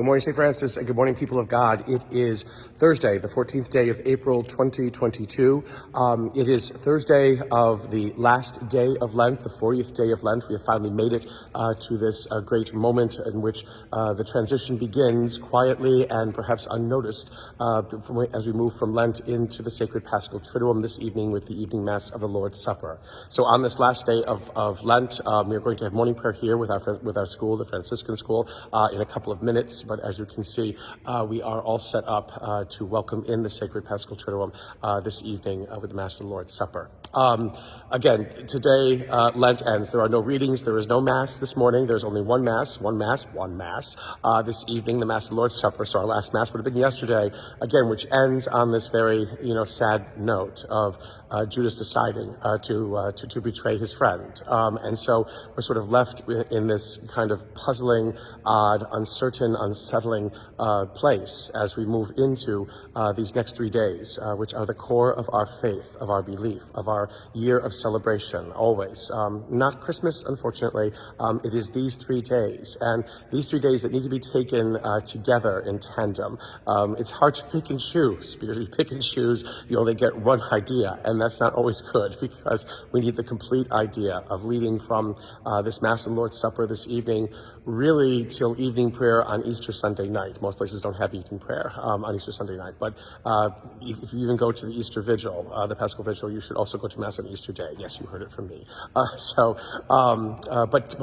Good morning, St. Francis, and good morning, people of God. It is Thursday, the 14th day of April, 2022. It is Thursday of the last day of Lent, the 40th day of Lent. We have finally made it to this great moment in which the transition begins quietly and perhaps unnoticed as we move from Lent into the sacred Paschal Triduum this evening with the evening Mass of the Lord's Supper. So on this last day of Lent, we are going to have morning prayer here with our school, the Franciscan school, in a couple of minutes. But as you can see, we are all set up to welcome in the sacred Paschal Triduum this evening with the Mass of the Lord's Supper. Again, today Lent ends. There are no readings. There is no Mass this morning. There's only one Mass. This evening, the Mass of the Lord's Supper. So our last Mass would have been yesterday, again, which ends on this very, sad note of Judas deciding to betray his friend. And so we're sort of left in this kind of puzzling, odd, uncertain, unsettling place as we move into these next 3 days, which are the core of our faith, of our belief, of our year of celebration, always. Not Christmas, unfortunately. It is these 3 days, and these 3 days that need to be taken together in tandem. It's hard to pick and choose, because if you pick and choose, you only get one idea, and that's not always good, because we need the complete idea of leading from this Mass of the Lord's Supper this evening, really till evening prayer on Easter Sunday night. Most places don't have evening prayer on Easter Sunday night, but if you even go to the Easter Vigil, the Paschal Vigil, you should also go to Mass on Easter Day. Yes, you heard it from me. But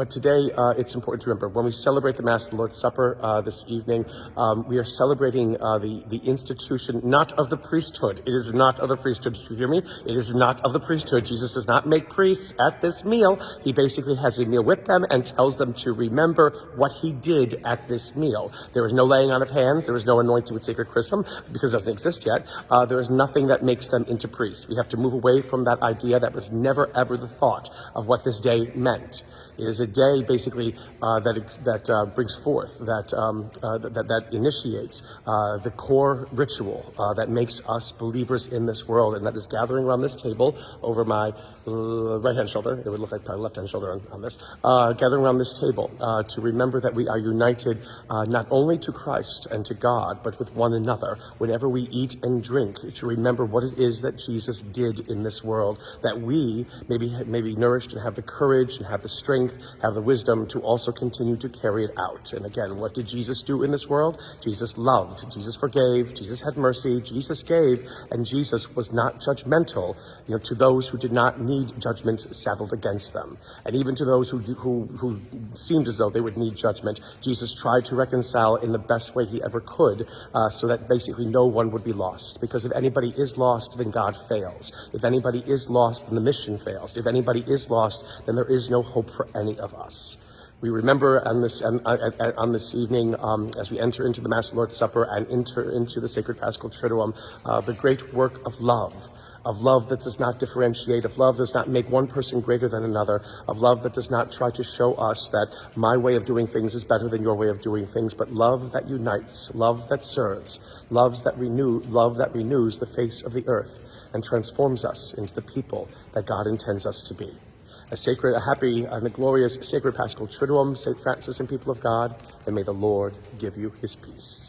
today it's important to remember, when we celebrate the Mass of the Lord's Supper this evening, we are celebrating the institution, not of the priesthood. It is not of the priesthood. Did you hear me? It is not of the priesthood. Jesus does not make priests at this meal. He basically has a meal with them and tells them to remember what he did at this meal. There is no laying on of hands. There is no anointing with sacred chrism, because it doesn't exist yet. There is nothing that makes them into priests. We have to move away from that idea. That was never, ever the thought of what this day meant. It is a day, basically, that brings forth, that initiates the core ritual that makes us believers in this world, and that is gathering around this table over my right-hand shoulder. It would look like my left-hand shoulder on this. Gathering around this table to remember that we are united not only to Christ and to God, but with one another. Whenever we eat and drink, to remember what it is that Jesus did in this world, that we may be nourished and have the courage and have the strength, have the wisdom to also continue to carry it out. And again, what did Jesus do in this world? Jesus loved, Jesus forgave, Jesus had mercy, Jesus gave, and Jesus was not judgmental, to those who did not need judgment saddled against them. And even to those who seemed as though they would need judgment, Jesus tried to reconcile in the best way he ever could, so that basically no one would be lost. Because if anybody is lost, then God fails. If anybody is lost, then the mission fails. If anybody is lost, then there is no hope for any of us. We remember on this evening, as we enter into the Mass of the Lord's Supper and enter into the sacred Paschal Triduum, the great work of love that does not differentiate, of love that does not make one person greater than another, of love that does not try to show us that my way of doing things is better than your way of doing things, but love that unites, love that serves, love that renews the face of the earth and transforms us into the people that God intends us to be. A happy and a glorious sacred Paschal Triduum, St. Francis and people of God, and may the Lord give you his peace.